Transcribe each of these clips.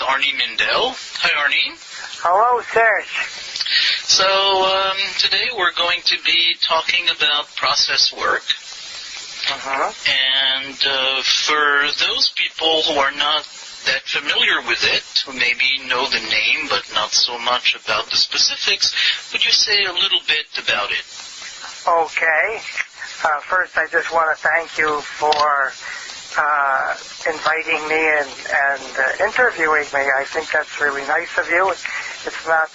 Arny Mindell. Hi, Arny. Hello, Serge. So today we're going to be talking about process work. And for those people who are not that familiar with it, who maybe know the name but not so much about the specifics, would you say a little bit about it? Okay. First, I just want to thank you for inviting me and interviewing me. I think that's really nice of you. It's not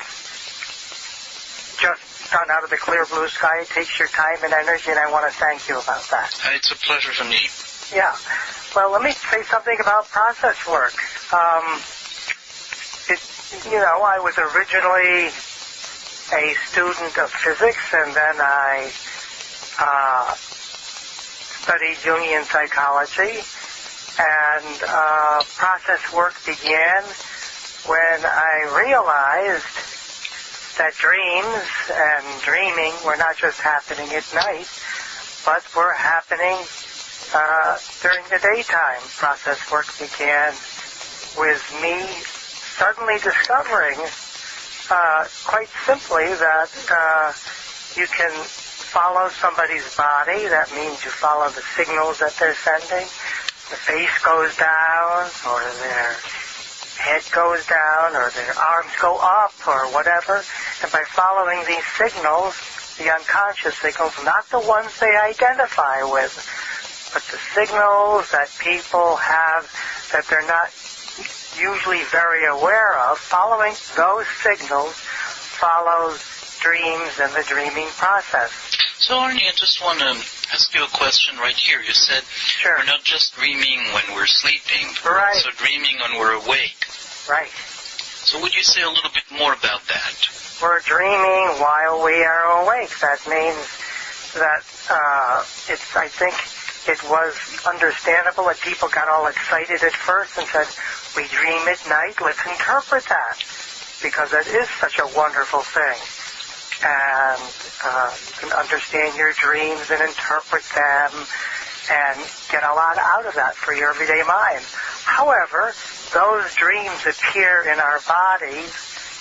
just done out of the clear blue sky. It takes your time and energy, and I want to thank you about that. It's a pleasure for me. Yeah. Well, let me say something about process work. I was originally a student of physics, and then I studied Jungian psychology, and process work began when I realized that dreams and dreaming were not just happening at night, but were happening during the daytime. Process work began with me suddenly discovering, quite simply, that you can follow somebody's body. That means you follow the signals that they're sending. The face goes down, or their head goes down, or their arms go up, or whatever. And by following these signals, the unconscious signals, not the ones they identify with, but the signals that people have that they're not usually very aware of, following those signals follows dreams and the dreaming process. So, Arny, I just want to ask you a question right here. You said We're not just dreaming when we're sleeping, we're also dreaming when we're awake. Right. So would you say a little bit more about that? We're dreaming while we are awake. That means that I think it was understandable that people got all excited at first and said, we dream at night, let's interpret that, because it is such a wonderful thing. And you can understand your dreams and interpret them and get a lot out of that for your everyday mind. However, those dreams appear in our bodies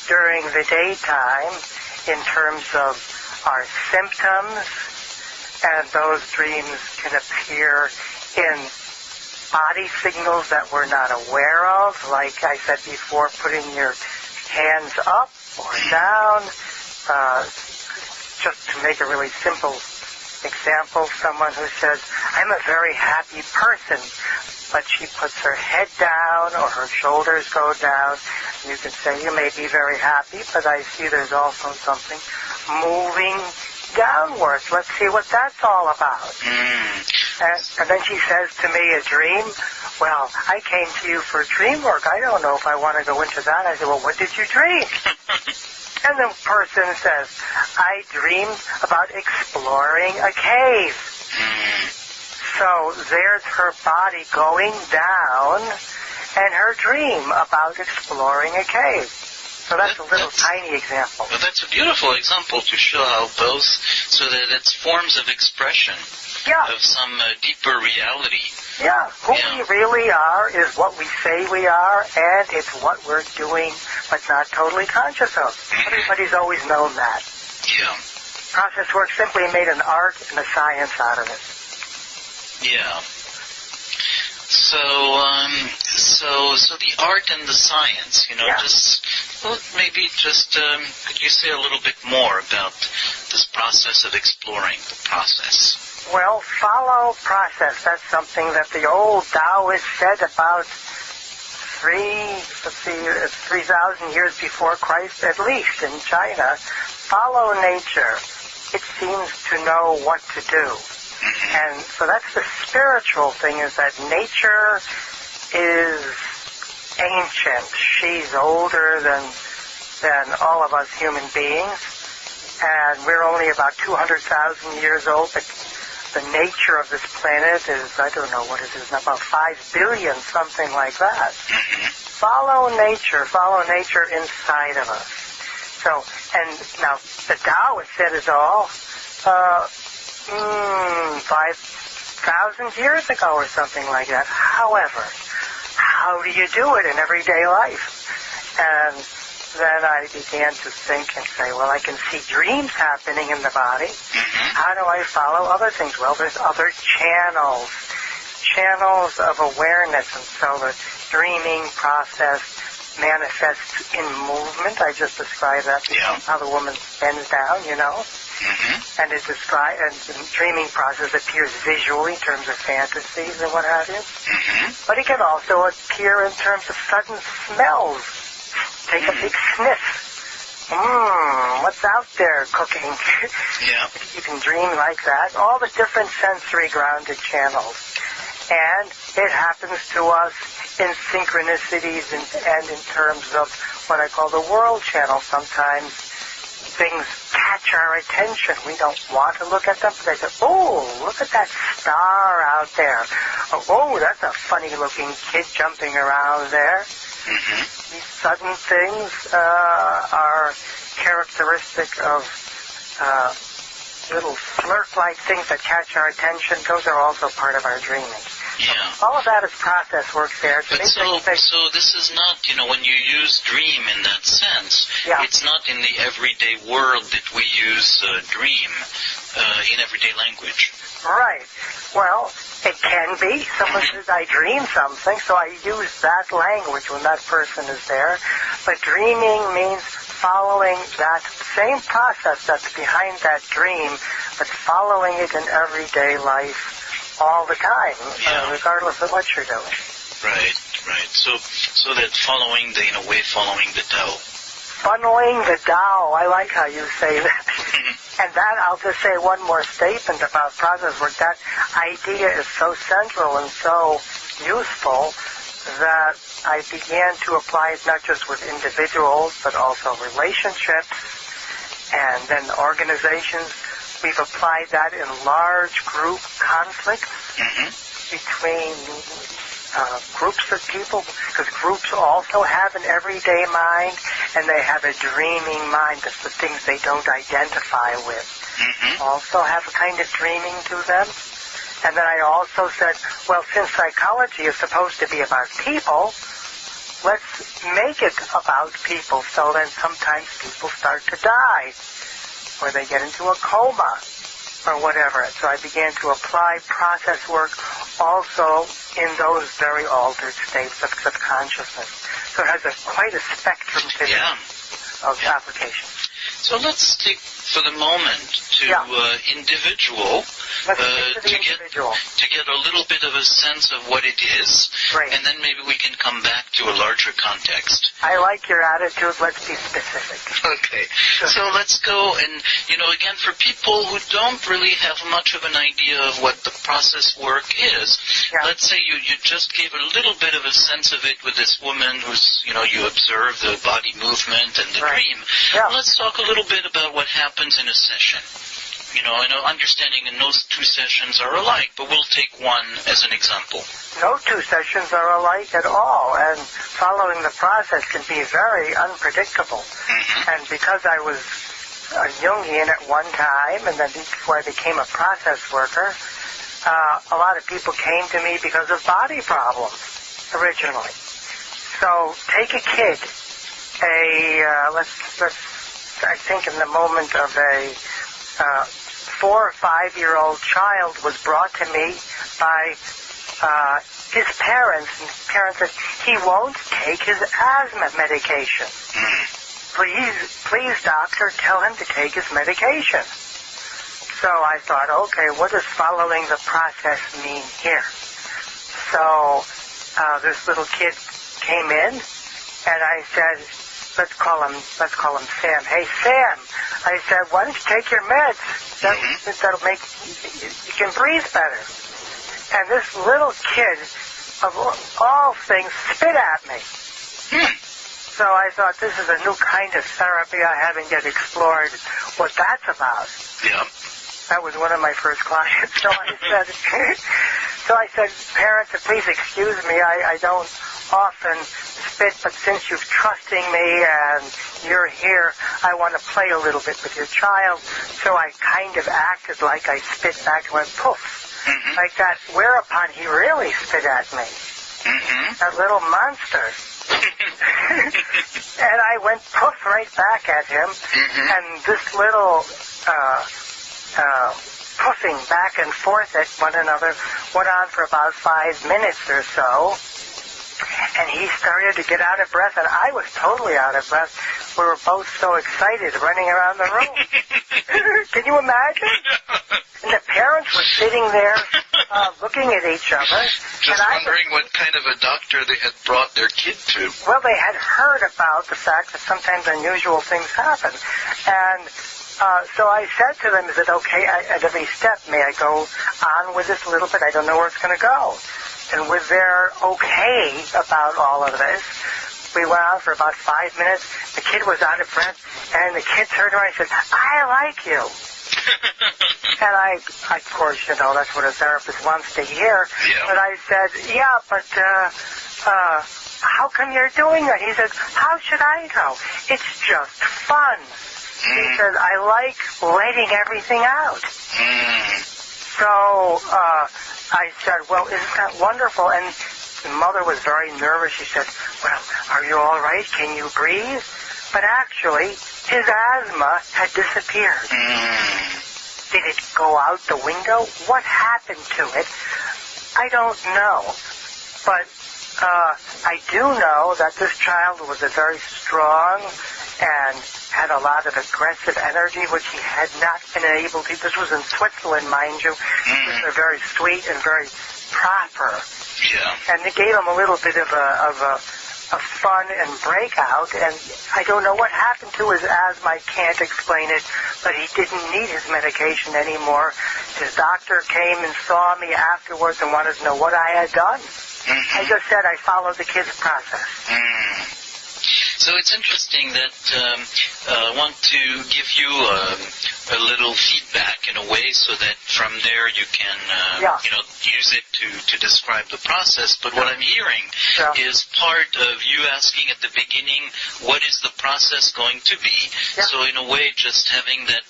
during the daytime in terms of our symptoms, and those dreams can appear in body signals that we're not aware of, like I said before, putting your hands up or down. Just to make a really simple example, someone who says, I'm a very happy person, but she puts her head down or her shoulders go down. You can say, you may be very happy, but I see there's also something moving downwards. Let's see what that's all about. And then she says to me, a dream? Well, I came to you for dream work. I don't know if I want to go into that. I said, well, what did you dream? And the person says, I dreamed about exploring a cave. So there's her body going down and her dream about exploring a cave. So that's a little tiny example. Well, that's a beautiful example to show how both, so that it's forms of expression of some deeper reality. Yeah, who we really are is what we say we are, and it's what we're doing but not totally conscious of. Everybody's always known that. Yeah. Process work simply made an art and a science out of it. Yeah. So the art and the science, could you say a little bit more about this process of exploring the process? Well, follow process. That's something that the old Taoists said about 3,000 years before Christ, at least in China. Follow nature. It seems to know what to do. And so that's the spiritual thing, is that nature is ancient. She's older than all of us human beings. And we're only about 200,000 years old. But the nature of this planet is, I don't know what it is, about 5 billion, something like that. Follow nature inside of us. So, and now the Tao, it said, is all 5,000 years ago or something like that. However, how how do you do it in everyday life? And then I began to think and say, well, I can see dreams happening in the body. How do I follow other things? Well, there's other channels of awareness. And so the dreaming process manifests in movement. I just described that. How the woman bends down, And and the dreaming process appears visually in terms of fantasies and what have you. But it can also appear in terms of sudden smells. Take a big sniff. What's out there cooking? You can dream like that. All the different sensory grounded channels. And it happens to us in synchronicities and in terms of what I call the world channel. Sometimes things catch our attention. We don't want to look at them, but they say, oh, look at that star out there. Oh, that's a funny-looking kid jumping around there. These sudden things are characteristic of little flirt-like things that catch our attention. Those are also part of our dreaming. All of that is process work there. But so this is not, when you use dream in that sense, it's not in the everyday world that we use dream in everyday language. Right. Well, it can be. Someone says, I dream something, so I use that language when that person is there. But dreaming means following that same process that's behind that dream, but following it in everyday life all the time, regardless of what you're doing. Right. So that following the Tao. Funneling the Tao. I like how you say that. And that, I'll just say one more statement about process work. That idea is so central and so useful that I began to apply it not just with individuals, but also relationships and then organizations. We've applied that in large group conflicts between groups of people, because groups also have an everyday mind, and they have a dreaming mind. That's the things they don't identify with. Also have a kind of dreaming to them. And then I also said, well, since psychology is supposed to be about people, let's make it about people. So then sometimes people start to die, or they get into a coma, or whatever. So I began to apply process work also in those very altered states of consciousness. So it has quite a spectrum to it of application. So let's take for the moment to individual, to get a little bit of a sense of what it is, and then maybe we can come back to a larger context. I like your attitude. Let's be specific. Okay. So let's go and, again, for people who don't really have much of an idea of what the process work is, let's say you just gave a little bit of a sense of it with this woman who's, you observe the body movement and the dream. Let's talk a little bit about what happens in a session. I know understanding in those two sessions are alike, but we'll take one as an example. No two sessions are alike at all, and following the process can be very unpredictable. And because I was a Jungian at one time, and then before I became a process worker, a lot of people came to me because of body problems originally. So take a kid, I think in the moment of a 4 or 5 year old child was brought to me by his parents, and his parents said, he won't take his asthma medication. Please, doctor, tell him to take his medication. So I thought, okay, what does following the process mean here? So this little kid came in, and I said, let's call him Sam. Hey, Sam, I said, why don't you take your meds? That'll make you can breathe better. And this little kid, of all things, spit at me. So I thought, this is a new kind of therapy. I haven't yet explored what that's about. That was one of my first clients. So I said, parents, please excuse me. I don't often spit, but since you're trusting me and you're here, I want to play a little bit with your child. So I kind of acted like I spit back and went poof, like that, whereupon he really spit at me. that little monster. And I went poof right back at him, and this little puffing back and forth at one another went on for about 5 minutes or so. And he started to get out of breath, and I was totally out of breath. We were both so excited running around the room. Can you imagine? And the parents were sitting there looking at each other. Just wondering what kind of a doctor they had brought their kid to. Well, they had heard about the fact that sometimes unusual things happen. And so I said to them, is it okay at every step? May I go on with this a little bit? I don't know where it's going to go. And with their okay about all of this, we went on for about 5 minutes. The kid was out of breath, and the kid turned around and said, I like you. And I, of course, you know, that's what a therapist wants to hear. Yeah. But I said, yeah, but how come you're doing that? He said, how should I know? It's just fun. He said, I like letting everything out. So I said, well, isn't that wonderful? And the mother was very nervous. She said, well, are you all right? Can you breathe? But actually, his asthma had disappeared. Did it go out the window? What happened to it? I don't know. But I do know that this child was a very strong and had a lot of aggressive energy, which he had not been able to. This was in Switzerland, mind you. They're very sweet and very proper. Yeah. And it gave him a little bit of a fun and breakout, and I don't know what happened to his asthma. I can't explain it, but he didn't need his medication anymore. His doctor came and saw me afterwards and wanted to know what I had done. I just said I followed the kid's process. So it's interesting that I want to give you a little feedback in a way so that from there you can use it to describe the process. But what I'm hearing is part of you asking at the beginning, what is the process going to be? So in a way, just having that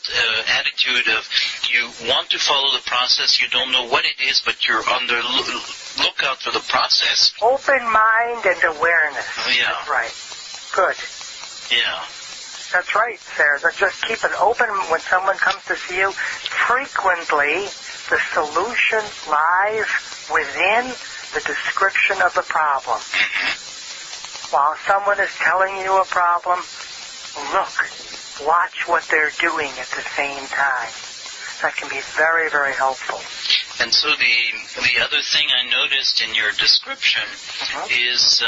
attitude of you want to follow the process, you don't know what it is, but you're on the lookout for the process. Open mind and awareness. Yeah. That's right. Good. Yeah. That's right, Sarah. Just keep it open when someone comes to see you. Frequently, the solution lies within the description of the problem. While someone is telling you a problem, look, watch what they're doing at the same time. That can be very, very helpful. And so the other thing I noticed in your description is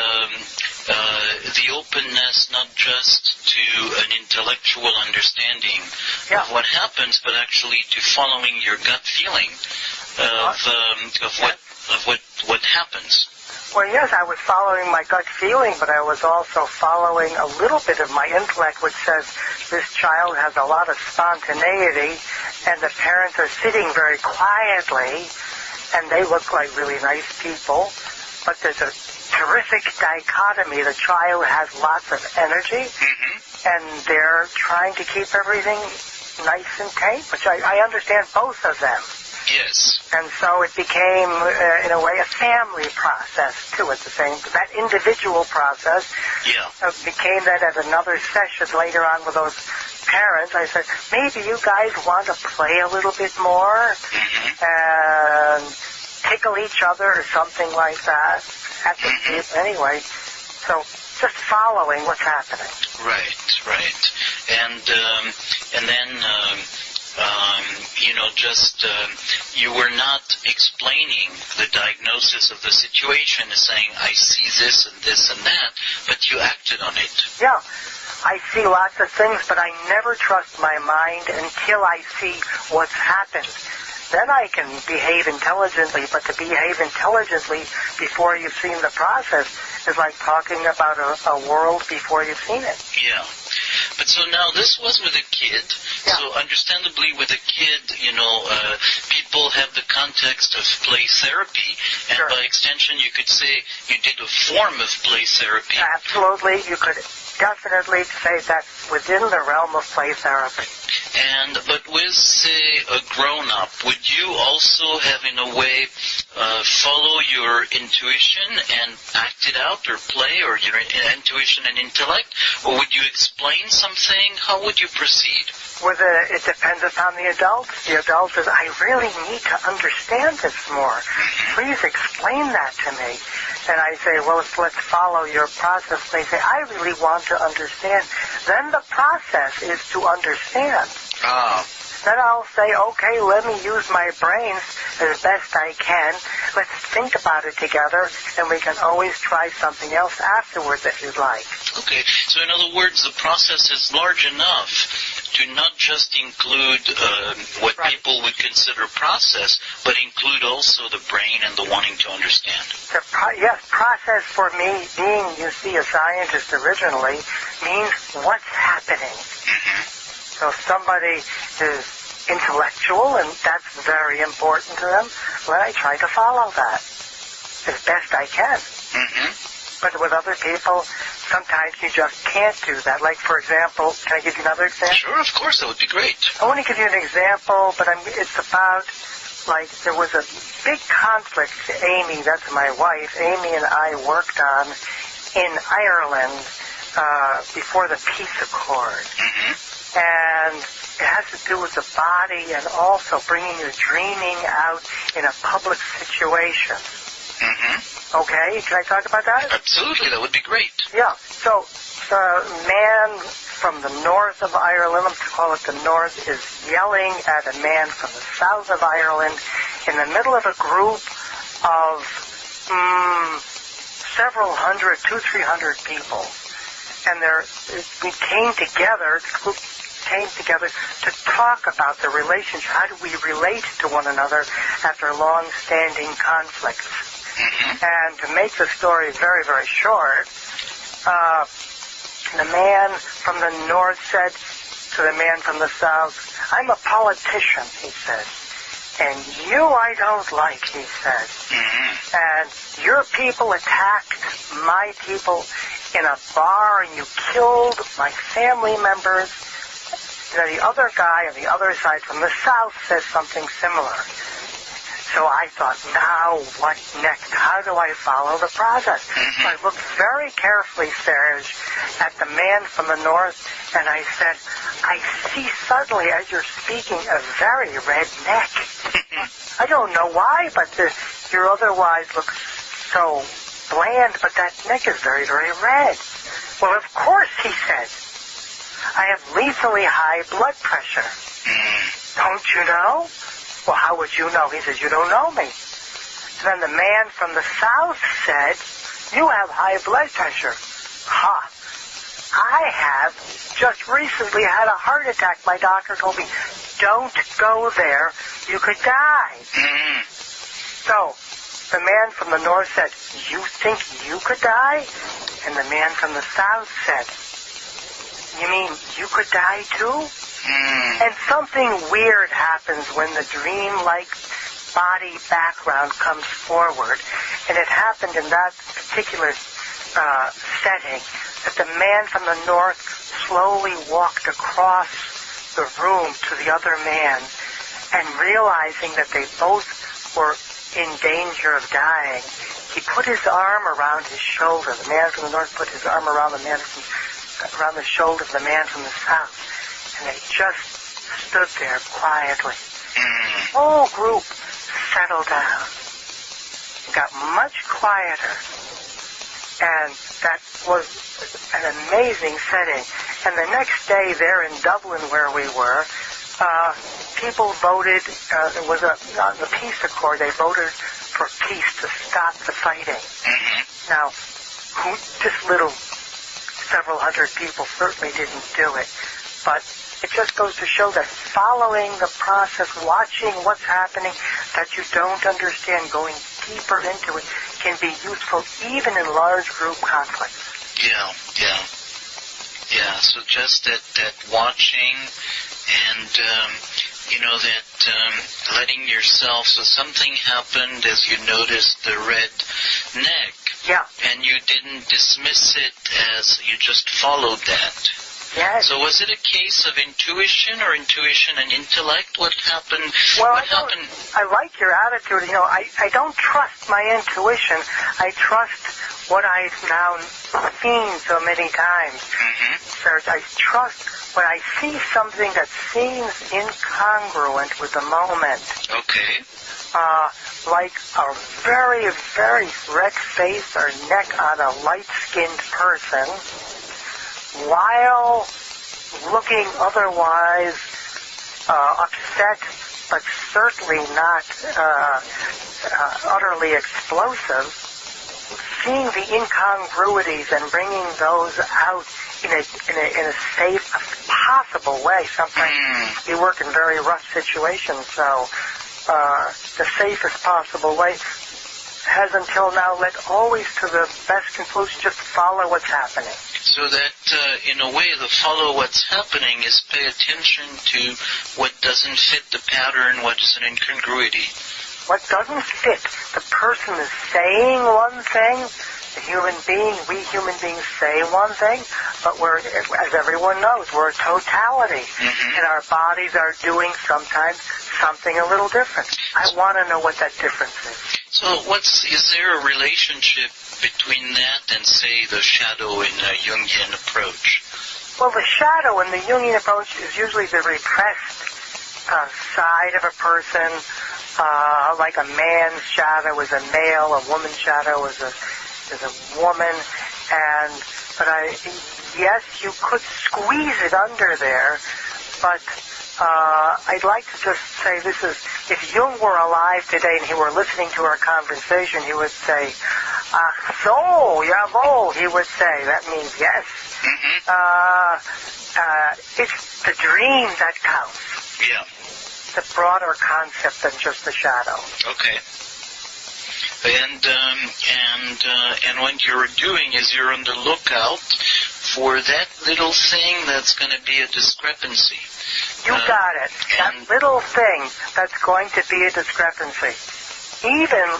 the openness not just to an intellectual understanding of what happens, but actually to following your gut feeling of what happens. Well, yes, I was following my gut feeling, but I was also following a little bit of my intellect, which says this child has a lot of spontaneity, and the parents are sitting very quietly, and they look like really nice people, but there's a terrific dichotomy. The child has lots of energy, and they're trying to keep everything nice and tame, which I understand both of them. Yes. And so it became, in a way, a family process, too, at the same time. That individual process became that at another session later on with those parents. I said, maybe you guys want to play a little bit more and tickle each other or something like that. Anyway, so just following what's happening. Right. And then... you were not explaining the diagnosis of the situation as saying, I see this and this and that, but you acted on it. Yeah. I see lots of things, but I never trust my mind until I see what's happened. Then I can behave intelligently, but to behave intelligently before you've seen the process is like talking about a world before you've seen it. Yeah. But so now this was with a kid. Yeah. So understandably with a kid, people have the context of play therapy. And by extension, you could say you did a form of play therapy. Absolutely. You could definitely say that's within the realm of play therapy. But with, say, a grown-up, would you also have, in a way, follow your intuition and act it out or play, or your intuition and intellect? Or would you explain something? How would you proceed? It depends upon the adult. The adult says, I really need to understand this more. Please explain that to me. And I say, well, let's follow your process. They say, I really want to understand. Then the process is to understand. Then I'll say, okay, let me use my brains as best I can. Let's think about it together, and we can always try something else afterwards if you'd like. Okay, so in other words, the process is large enough to not just include what people would consider process, but include also the brain and the wanting to understand. Yes, process for me, being, you see, a scientist originally, means what's happening. So somebody is intellectual, and that's very important to them. Well, I try to follow that as best I can. But with other people, sometimes you just can't do that. Like, for example, can I give you another example? Sure, of course, that would be great. I want to give you an example, but it's about, like, there was a big conflict. Amy, that's my wife, Amy and I worked on in Ireland before the peace accord. And it has to do with the body and also bringing your dreaming out in a public situation. Okay, can I talk about that? Absolutely, that would be great. Yeah, so the man from the north of Ireland, let's call it the north, is yelling at a man from the south of Ireland in the middle of a group of several hundred, 200-300 people. And we came together, the group came together to talk about the relationship. How do we relate to one another after long-standing conflicts? And to make the story very, very short, the man from the north said to the man from the south, I'm a politician, he said. And you I don't like, he said. And your people attacked my people in a bar, and you killed my family members. The other guy on the other side from the south says something similar. So I thought, now what next? How do I follow the process? So I looked very carefully, Serge, at the man from the north, and I said, I see suddenly as you're speaking a very red neck. I don't know why, but your otherwise looks so bland, but that neck is very, very red. Well, of course, he said, I have lethally high blood pressure. Don't you know? Well, how would you know? He says, you don't know me. Then the man from the south said, you have high blood pressure. I have just recently had a heart attack. My doctor told me, don't go there. You could die. So the man from the north said, you think you could die? And the man from the south said, you mean you could die too? And something weird happens when the dream-like body background comes forward. And it happened in that particular setting that the man from the north slowly walked across the room to the other man, and realizing that they both were in danger of dying, he put his arm around his shoulder. The man from the north put his arm around around the shoulder of the man from the south. And they just stood there quietly. The whole group settled down. It got much quieter. And that was an amazing setting. And the next day there in Dublin where we were, people voted, there was on the peace accord, they voted for peace to stop the fighting. Now, this little several hundred people certainly didn't do it. But it just goes to show that following the process, watching what's happening that you don't understand, going deeper into it, can be useful even in large group conflicts. Yeah, so just that watching and, that letting yourself, so something happened as you noticed the red neck. Yeah. And you didn't dismiss it as you just followed that. Yes. So was it a case of intuition or intuition and intellect? What happened? Well, what happened? I like your attitude. You know, I don't trust my intuition. I trust what I've now seen so many times. Mm-hmm. Serge, I trust when I see something that seems incongruent with the moment. Okay. Like a very, very red face or neck on a light-skinned person, while looking otherwise upset, but certainly not utterly explosive, seeing the incongruities and bringing those out in a safe, possible way. Sometimes we work in very rough situations, so the safest possible way has until now led always to the best conclusion, just follow what's happening. So that, in a way, the follow what's happening is pay attention to what doesn't fit the pattern, what is an incongruity. What doesn't fit. The person is saying one thing, we human beings say one thing, but we're, as everyone knows, we're a totality. Mm-hmm. And our bodies are doing sometimes something a little different. I want to know what that difference is. So is there a relationship between that and, say, the shadow in a Jungian approach? Well, the shadow in the Jungian approach is usually the repressed side of a person, like a man's shadow is a male, a woman's shadow is a woman, but yes, you could squeeze it under there, but I'd like to just say this is, if Jung were alive today and he were listening to our conversation, he would say, ach so, jawohl, he would say, that means yes. Mm-hmm. It's the dream that counts. Yeah. The broader concept than just the shadow. Okay. And what you're doing is you're on the lookout for that little thing that's going to be a discrepancy. You got it. That little thing that's going to be a discrepancy, even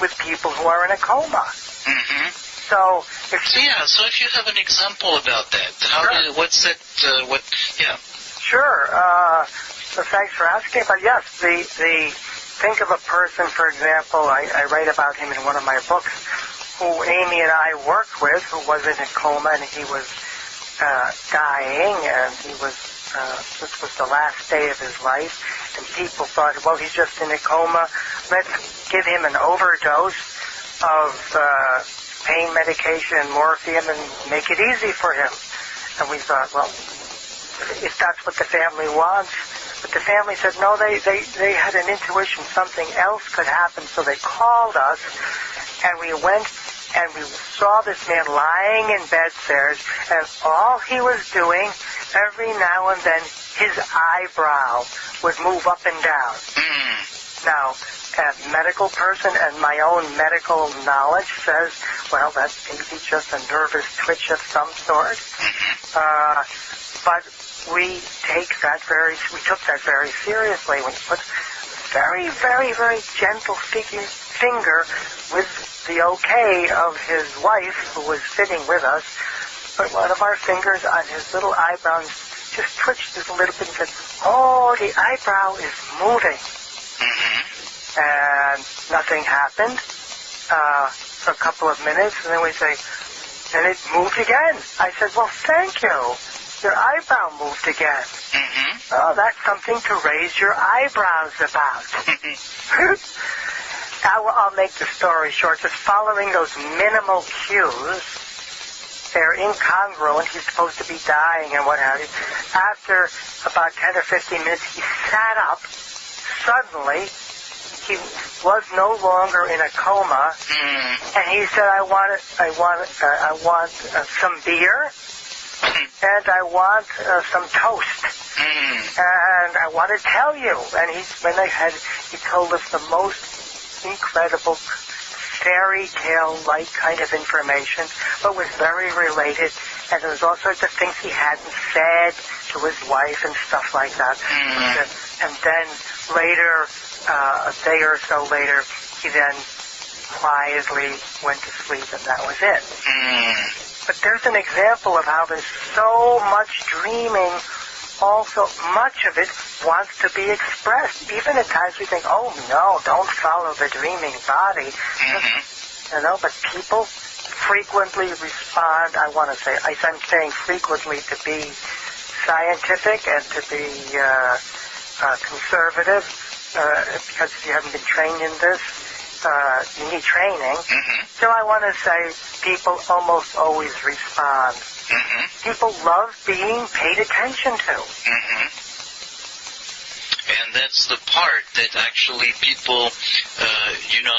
with people who are in a coma. Mm-hmm. So if you have an example about that, Sure. So thanks for asking. But yes, think of a person, for example, I write about him in one of my books, who Amy and I worked with, who was in a coma, and he was dying, and this was the last day of his life, and people thought, well, he's just in a coma, let's give him an overdose of pain medication and morphine and make it easy for him. And we thought, well, if that's what the family wants. But the family said, no, they had an intuition something else could happen, so they called us, and we went and we saw this man lying in bed, Serge, and all he was doing, every now and then, his eyebrow would move up and down. Now, a medical person and my own medical knowledge says, well, that's maybe just a nervous twitch of some sort. But we took that very seriously. We put very, very, very gentle finger with the okay of his wife, who was sitting with us, but one of our fingers on his little eyebrow just twitched just a little bit and said, oh, the eyebrow is moving. And nothing happened for a couple of minutes, and then we say, and it moved again. I said, well, thank you. Your eyebrow moved again. Oh, that's something to raise your eyebrows about. I'll make the story short. Just following those minimal cues, they're incongruent. He's supposed to be dying and what have you. After about 10 or 15 minutes, he sat up. Suddenly, he was no longer in a coma, and he said, I want some beer. And I want some toast. And I want to tell you. And he went ahead, he told us the most incredible fairy tale-like kind of information, but was very related. And there was all sorts of things he hadn't said to his wife and stuff like that. And then later, a day or so later, he then quietly went to sleep, and that was it. But there's an example of how there's so much dreaming. Also, much of it wants to be expressed. Even at times we think, oh no, don't follow the dreaming body. You know, but people frequently respond, I'm saying frequently to be scientific and to be conservative, because if you haven't been trained in this, you need training. So I want to say people almost always respond. People love being paid attention to. And that's the part that actually people,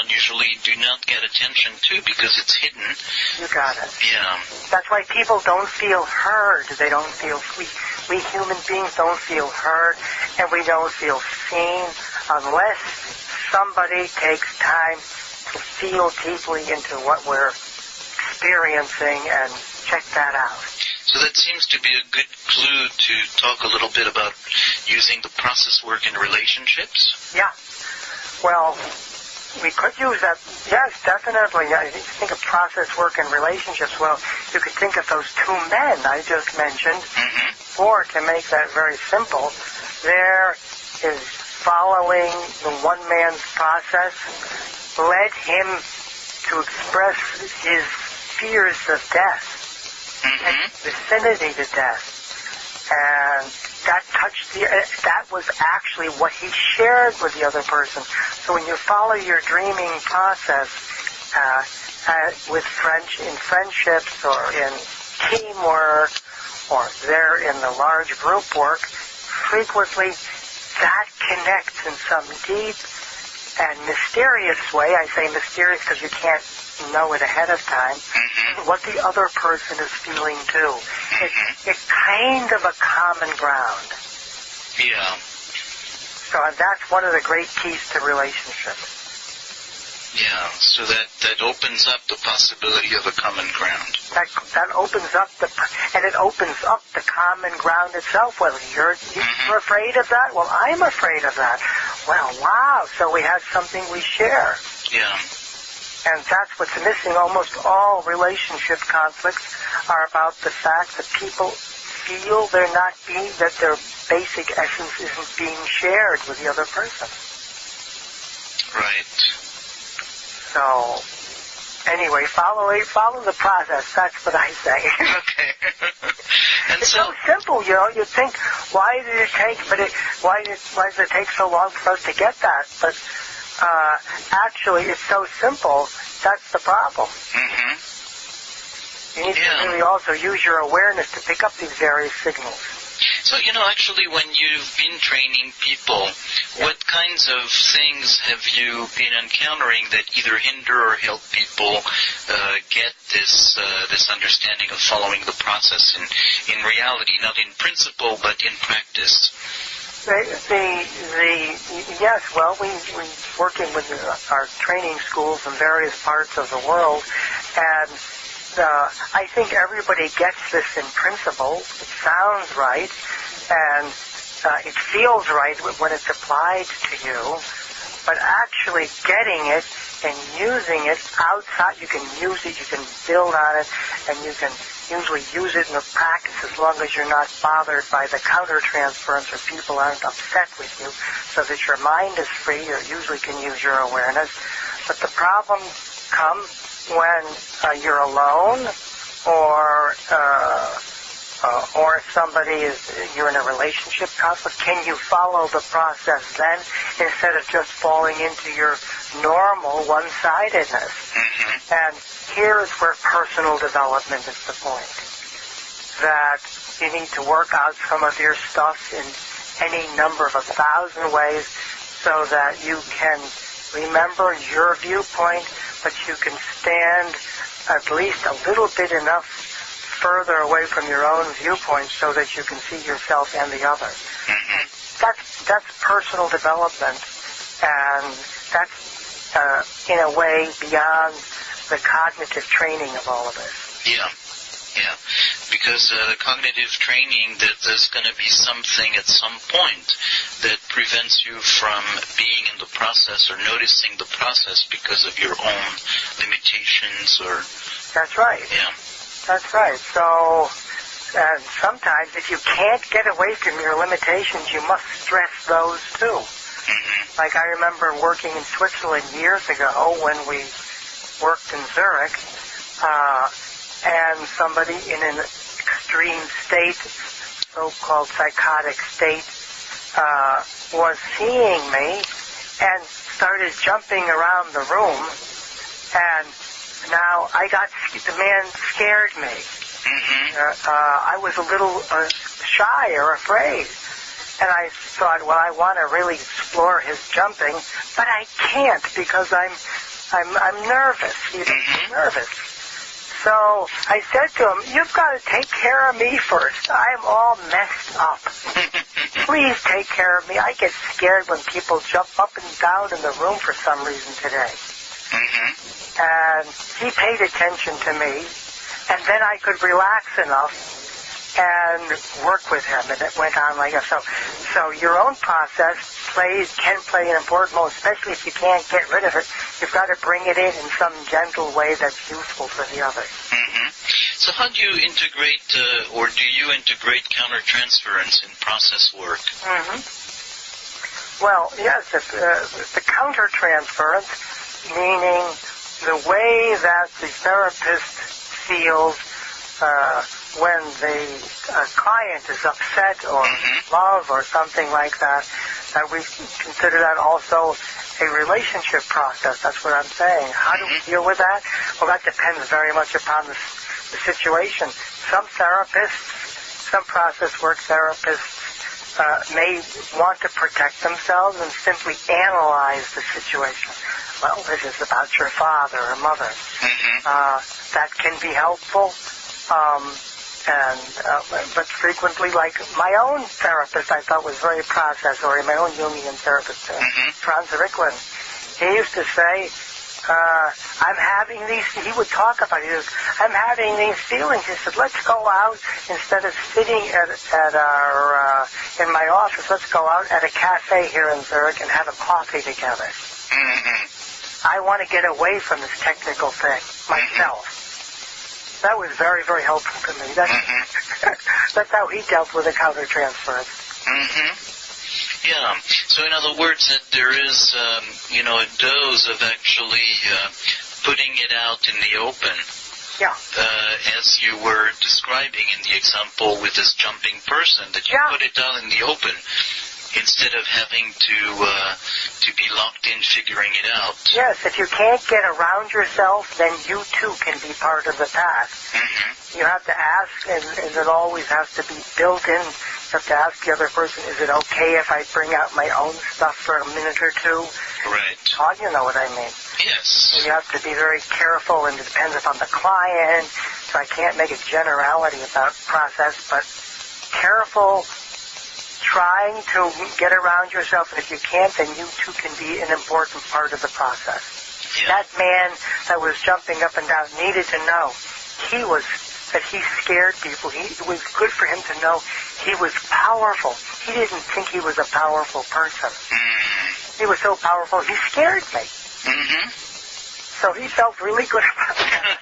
usually do not get attention to because it's hidden. You got it. Yeah. That's why people don't feel heard. They don't feel, we human beings don't feel heard, and we don't feel seen unless somebody takes time to feel deeply into what we're experiencing and check that out. So that seems to be a good clue to talk a little bit about using the process work in relationships. Yeah. Well, we could use that. Yes, definitely. I think of process work in relationships. Well, you could think of those two men I just mentioned. Or to make that very simple, there is following the one man's process led him to express his fears of death. Vicinity to death, and that was actually what he shared with the other person. So when you follow your dreaming process in friendships or in teamwork or there in the large group work, frequently that connects in some deep and mysterious way. I say mysterious because you can't know it ahead of time, what the other person is feeling too. It's kind of a common ground. Yeah. So that's one of the great keys to relationships. Yeah, so that opens up the possibility of a common ground. That opens up and it opens up the common ground itself. Well, you're afraid of that? Well, I'm afraid of that. Well, wow, so we have something we share. Yeah. And that's what's missing. Almost all relationship conflicts are about the fact that people feel that their basic essence isn't being shared with the other person. Right. So, anyway, follow the process. That's what I say. Okay. And it's so simple, You think, why does it take so long for us to get that? But actually, it's so simple. That's the problem. You need to really also use your awareness to pick up these various signals. So, actually, when you've been training people, what kinds of things have you been encountering that either hinder or help people get this understanding of following the process in reality, not in principle, but in practice? Yes, well, we working with our training schools in various parts of the world, and I think everybody gets this in principle. It sounds right, and it feels right when it's applied to you, but actually getting it and using it outside, you can use it, you can build on it, and you can usually use it in the practice as long as you're not bothered by the countertransference or people aren't upset with you, so that your mind is free. You usually can use your awareness. But the problem comes when you're alone, or if you're in a relationship conflict. Can you follow the process then instead of just falling into your normal one-sidedness? And here is where personal development is the point. That you need to work out some of your stuff in any number of 1,000 ways so that you can remember your viewpoint, but you can stand at least a little bit enough further away from your own viewpoint so that you can see yourself and the other. That's personal development, and that's in a way beyond the cognitive training of all of this. Yeah, because the cognitive training, that there's going to be something at some point that prevents you from being in the process or noticing the process because of your own limitations or... That's right. Yeah. That's right. So, and sometimes if you can't get away from your limitations, you must stress those too. Like I remember working in Switzerland years ago when we worked in Zurich, and somebody in an extreme state, so-called psychotic state, was seeing me and started jumping around the room, and now the man scared me. I was a little shy or afraid. And I thought, well, I want to really explore his jumping, but I can't because I'm nervous. He's nervous. So I said to him, you've got to take care of me first. I'm all messed up. Please take care of me. I get scared when people jump up and down in the room for some reason today. And he paid attention to me, and then I could relax enough and work with him, and it went on like that. So your own process can play an important role, especially if you can't get rid of it. You've got to bring it in some gentle way that's useful for the others. So how do you integrate, or do you integrate countertransference in process work? Well, yes, the countertransference, meaning the way that the therapist feels when the client is upset or love or something like that, we consider that also a relationship process. That's what I'm saying. How do we deal with that? Well, that depends very much upon the situation. Some therapists, some process work therapists, may want to protect themselves and simply analyze the situation. Well, this is about your father or mother. That can be helpful. But frequently, like my own therapist, I thought was very process-oriented, my own Jungian therapist, Franz Ricklin. He used to say, I'm having these, he would talk about it, I'm having these feelings. He said, let's go out, instead of sitting at our, in my office, let's go out at a cafe here in Zurich and have a coffee together. I want to get away from this technical thing myself. That was very, very helpful to me. That's how he dealt with the countertransference. Yeah. So in other words, that there is, a dose of actually putting it out in the open. Yeah. As you were describing in the example with this jumping person, that you put it out in the open instead of having to be locked in figuring it out. Yes, if you can't get around yourself, then you too can be part of the task. You have to ask, and it always has to be built in. You have to ask the other person, is it okay if I bring out my own stuff for a minute or two? Right. Oh, you know what I mean. Yes. You have to be very careful, and it depends upon the client, so I can't make a generality about process, but careful trying to get around yourself, and if you can't, then you too can be an important part of the process. That man that was jumping up and down needed to know that he scared people. It was good for him to know he was powerful. He didn't think he was a powerful person. He was so powerful, he scared me. So he felt really good about that.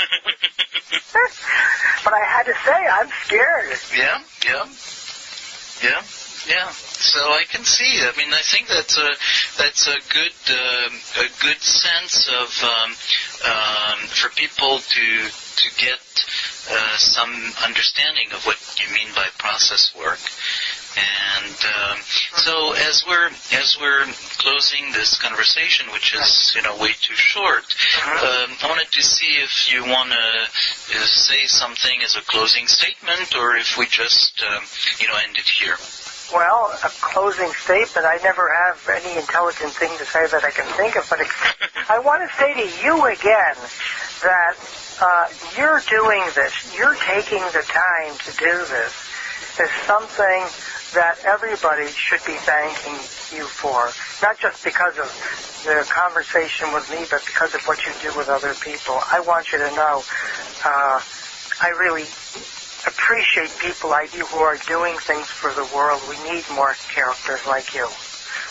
But I had to say, I'm scared. Yeah, so I can see. I mean, I think that's a good sense of for people to get some understanding of what you mean by process work. And so as we're closing this conversation, which is way too short, I wanted to see if you want to say something as a closing statement, or if we just end it here. Well, a closing statement, I never have any intelligent thing to say that I can think of, but I want to say to you again that you're doing this, you're taking the time to do this, is something that everybody should be thanking you for, not just because of the conversation with me, but because of what you do with other people. I want you to know I really appreciate people like you who are doing things for the world. We need more characters like you.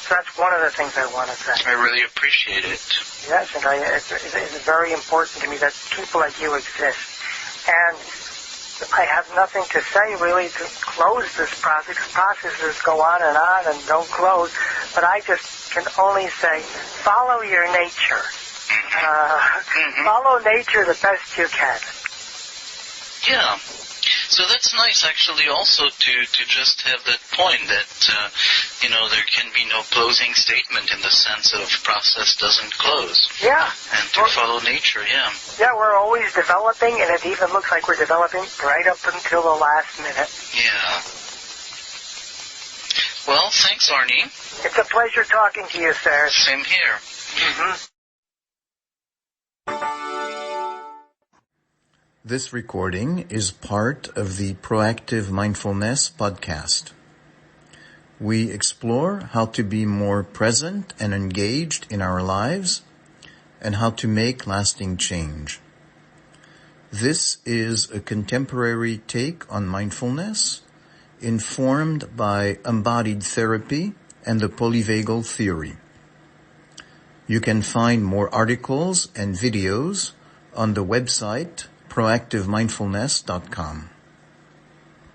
So that's one of the things I want to say. I really appreciate it. Yes, and it's very important to me that people like you exist. And I have nothing to say really to close this process. Processes go on and don't close. But I just can only say, follow your nature. Follow nature the best you can. Yeah. So that's nice, actually, also to just have that point that, there can be no closing statement in the sense of process doesn't close. Yeah. And to follow nature, yeah. Yeah, we're always developing, and it even looks like we're developing right up until the last minute. Yeah. Well, thanks, Arny. It's a pleasure talking to you, sir. Same here. Mm-hmm. This recording is part of the Proactive Mindfulness podcast. We explore how to be more present and engaged in our lives and how to make lasting change. This is a contemporary take on mindfulness informed by embodied therapy and the polyvagal theory. You can find more articles and videos on the website proactivemindfulness.com.